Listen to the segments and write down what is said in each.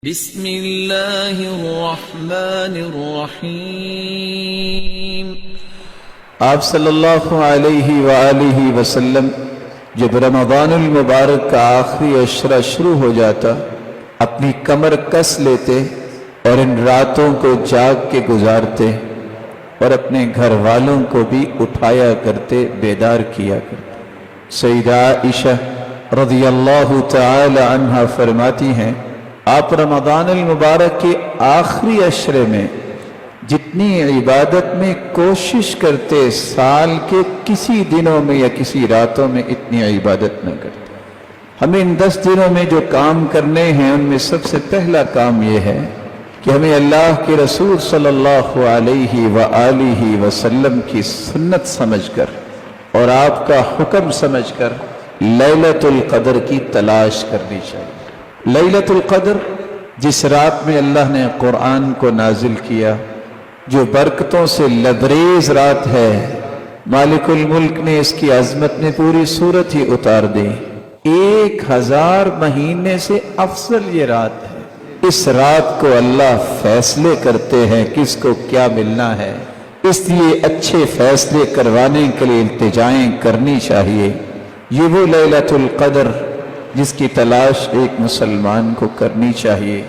بسم اللہ الرحمن الرحیم۔ آپ صلی اللہ علیہ وآلہ وسلم جب رمضان المبارک کا آخری عشرہ شروع ہو جاتا اپنی کمر کس لیتے اور ان راتوں کو جاگ کے گزارتے اور اپنے گھر والوں کو بھی اٹھایا کرتے، بیدار کیا کرتے۔ سیدہ عائشہ رضی اللہ تعالی عنہا فرماتی ہیں آپ رمضان المبارک کے آخری عشرے میں جتنی عبادت میں کوشش کرتے سال کے کسی دنوں میں یا کسی راتوں میں اتنی عبادت نہ کرتے۔ ہمیں ان 10 دنوں میں جو کام کرنے ہیں ان میں سب سے پہلا کام یہ ہے کہ ہمیں اللہ کے رسول صلی اللہ علیہ وآلہ وسلم کی سنت سمجھ کر اور آپ کا حکم سمجھ کر لیلۃ القدر کی تلاش کرنی چاہیے۔ لیلۃ القدر جس رات میں اللہ نے قرآن کو نازل کیا، جو برکتوں سے لبریز رات ہے، مالک الملک نے اس کی عظمت میں پوری صورت ہی اتار دی۔ 1000 مہینے سے افضل یہ رات ہے۔ اس رات کو اللہ فیصلے کرتے ہیں کس کو کیا ملنا ہے، اس لیے اچھے فیصلے کروانے کے لیے التجائیں کرنی چاہیے۔ یہ وہ لیلۃ القدر جس کی تلاش ایک مسلمان کو کرنی چاہیے۔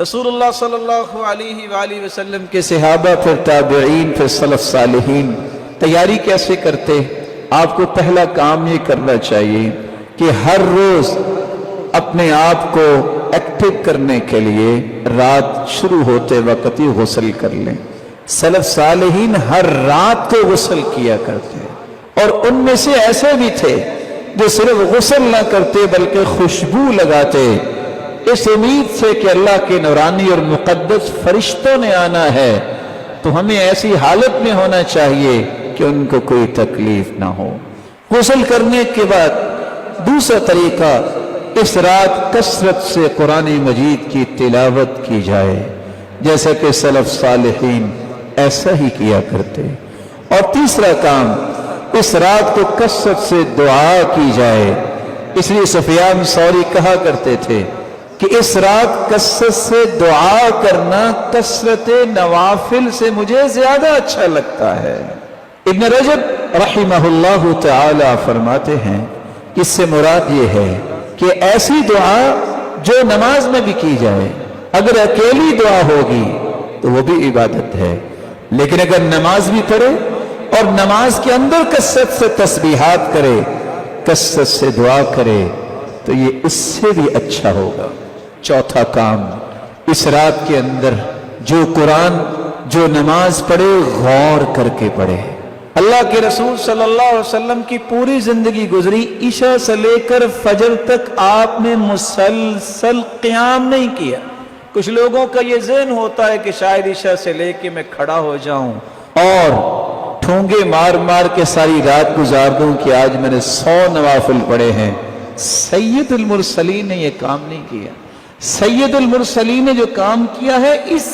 رسول اللہ صلی اللہ علیہ وآلہ وسلم کے صحابہ، پھر تابعین، پھر سلف صالحین تیاری کیسے کرتے؟ آپ کو پہلا کام یہ کرنا چاہیے کہ ہر روز اپنے آپ کو ایکٹیو کرنے کے لیے رات شروع ہوتے وقت ہی غسل کر لیں۔ سلف صالحین ہر رات کو غسل کیا کرتے اور ان میں سے ایسے بھی تھے جو صرف غسل نہ کرتے بلکہ خوشبو لگاتے، اس امید سے کہ اللہ کے نورانی اور مقدس فرشتوں نے آنا ہے، تو ہمیں ایسی حالت میں ہونا چاہیے کہ ان کو کوئی تکلیف نہ ہو۔ غسل کرنے کے بعد دوسرا طریقہ، اس رات کثرت سے قرآن مجید کی تلاوت کی جائے، جیسا کہ سلف صالحین ایسا ہی کیا کرتے۔ اور تیسرا کام، اس رات کو کثرت سے دعا کی جائے۔ اس لیے سفیان ثوری کہا کرتے تھے کہ اس رات کثرت سے دعا کرنا کثرت نوافل سے مجھے زیادہ اچھا لگتا ہے۔ ابن رجب رحمہ اللہ تعالی فرماتے ہیں اس سے مراد یہ ہے کہ ایسی دعا جو نماز میں بھی کی جائے، اگر اکیلی دعا ہوگی تو وہ بھی عبادت ہے، لیکن اگر نماز بھی پڑھے اور نماز کے اندر کثرت سے تسبیحات کرے، کثرت سے دعا کرے، تو یہ اس سے بھی اچھا ہوگا۔ چوتھا کام، اس رات کے اندر جو قرآن، جو نماز پڑھے، غور کر کے پڑھے۔ اللہ کے رسول صلی اللہ علیہ وسلم کی پوری زندگی گزری، عشاء سے لے کر فجر تک آپ نے مسلسل قیام نہیں کیا۔ کچھ لوگوں کا یہ ذہن ہوتا ہے کہ شاید عشاء سے لے کے میں کھڑا ہو جاؤں اور ٹھونگے مار مار کے ساری رات گزار دوں کہ آج میں نے 100 نوافل پڑھے ہیں۔ سید المرسلین نے یہ کام نہیں کیا۔ سید المرسلین نے جو کام کیا ہے اس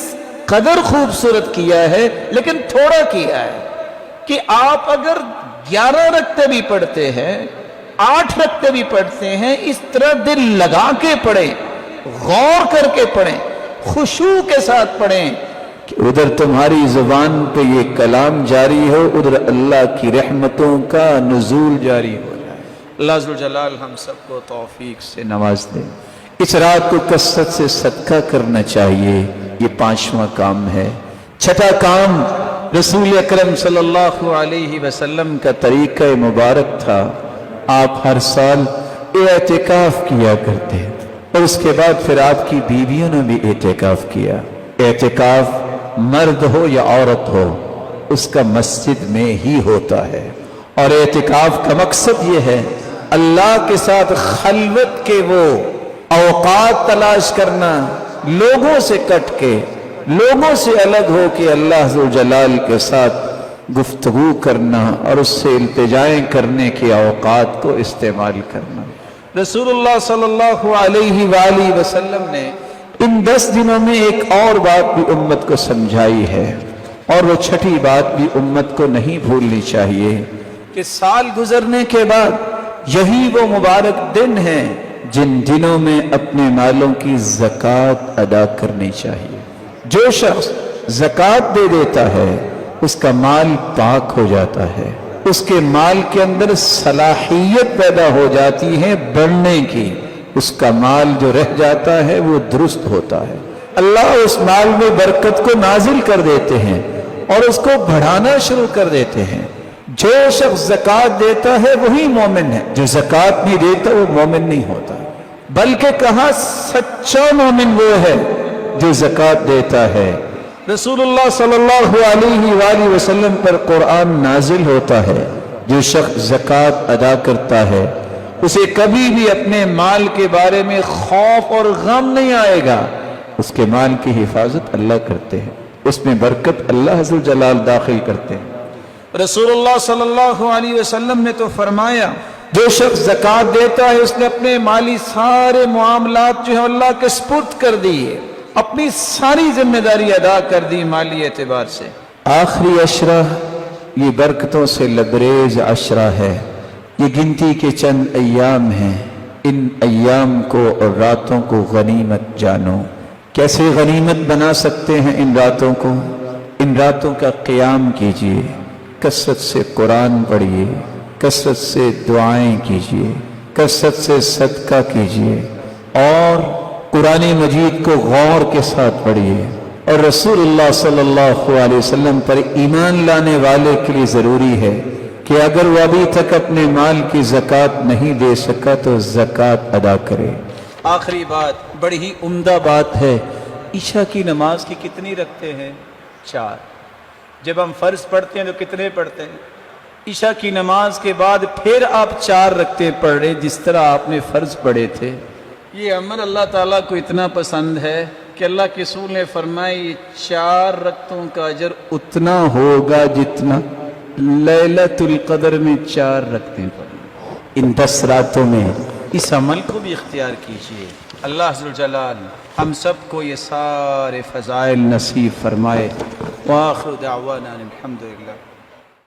قدر خوبصورت کیا ہے، لیکن تھوڑا کیا ہے کہ آپ اگر 11 رکعتیں بھی پڑھتے ہیں، 8 رکعتیں بھی پڑھتے ہیں، اس طرح دل لگا کے پڑھیں، غور کر کے پڑھیں، خشوع کے ساتھ پڑھیں کہ ادھر تمہاری زبان پہ یہ کلام جاری ہو، ادھر اللہ کی رحمتوں کا نزول جاری ہو جائے۔ اللہ عز و جلال ہم سب کو توفیق سے نواز دے۔ اس رات کو کثرت سے صدقہ کرنا چاہیے، یہ 5واں کام ہے۔ چھٹا کام، رسول اکرم صلی اللہ علیہ وسلم کا طریقہ مبارک تھا، آپ ہر سال اعتکاف کیا کرتے اور اس کے بعد پھر آپ کی بیویوں نے بھی اعتکاف کیا۔ اعتکاف مرد ہو یا عورت ہو، اس کا مسجد میں ہی ہوتا ہے، اور اعتکاف کا مقصد یہ ہے اللہ کے ساتھ خلوت کے وہ اوقات تلاش کرنا، لوگوں سے کٹ کے، لوگوں سے الگ ہو کے اللہ ذو جلال کے ساتھ گفتگو کرنا اور اس سے التجائیں کرنے کے اوقات کو استعمال کرنا۔ رسول اللہ صلی اللہ علیہ وآلہ وسلم نے ان 10 دنوں میں ایک اور بات بھی امت کو سمجھائی ہے، اور وہ چھٹی بات بھی امت کو نہیں بھولنی چاہیے کہ سال گزرنے کے بعد یہی وہ مبارک دن ہیں جن دنوں میں اپنے مالوں کی زکوٰۃ ادا کرنی چاہیے۔ جو شخص زکوٰۃ دے دیتا ہے اس کا مال پاک ہو جاتا ہے، اس کے مال کے اندر صلاحیت پیدا ہو جاتی ہے بڑھنے کی، اس کا مال جو رہ جاتا ہے وہ درست ہوتا ہے، اللہ اس مال میں برکت کو نازل کر دیتے ہیں اور اس کو بڑھانا شروع کر دیتے ہیں۔ جو شخص زکوٰۃ دیتا ہے وہی مومن ہے، جو زکوٰۃ نہیں دیتا وہ مومن نہیں ہوتا، بلکہ کہا سچا مومن وہ ہے جو زکوٰۃ دیتا ہے۔ رسول اللہ صلی اللہ علیہ وآلہ وسلم پر قرآن نازل ہوتا ہے، جو شخص زکوٰۃ ادا کرتا ہے اسے کبھی بھی اپنے مال کے بارے میں خوف اور غم نہیں آئے گا، اس کے مال کی حفاظت اللہ کرتے ہیں، اس میں برکت اللہ ذو الجلال داخل کرتے ہیں۔ رسول اللہ صلی اللہ علیہ وسلم نے تو فرمایا جو شخص زکوٰۃ دیتا ہے اس نے اپنے مالی سارے معاملات جو ہیں اللہ کے سپرد کر دیے، اپنی ساری ذمہ داری ادا کر دی مالی اعتبار سے۔ آخری عشرہ یہ برکتوں سے لبریز عشرہ ہے، یہ گنتی کے چند ایام ہیں، ان ایام کو اور راتوں کو غنیمت جانو۔ کیسے غنیمت بنا سکتے ہیں ان راتوں کو؟ ان راتوں کا قیام کیجیے، کثرت سے قرآن پڑھیے، کثرت سے دعائیں کیجیے، کثرت سے صدقہ کیجیے اور قرآن مجید کو غور کے ساتھ پڑھیے۔ اور رسول اللہ صلی اللہ علیہ وسلم پر ایمان لانے والے کے لیے ضروری ہے کہ اگر وہ ابھی تک اپنے مال کی زکوٰۃ نہیں دے سکا تو زکوٰۃ ادا کرے۔ آخری بات بڑی ہی عمدہ بات ہے، عشاء کی نماز کی کتنی رکھتے ہیں؟ 4۔ جب ہم فرض پڑھتے ہیں تو کتنے پڑھتے ہیں؟ عشاء کی نماز کے بعد پھر آپ 4 رکعتیں پڑھ رہے جس طرح آپ نے فرض پڑھے تھے۔ یہ عمل اللہ تعالیٰ کو اتنا پسند ہے کہ اللہ کے رسول نے فرمایا یہ 4 رکعتوں کا اجر اتنا ہوگا جتنا لیلۃ القدر میں 4 رکعتیں پڑھی۔ ان 10 راتوں میں اس عمل کو بھی اختیار کیجیے۔ اللہ ذو الجلال ہم سب کو یہ سارے فضائل نصیب فرمائے۔ وآخر دعوانا الحمدللہ۔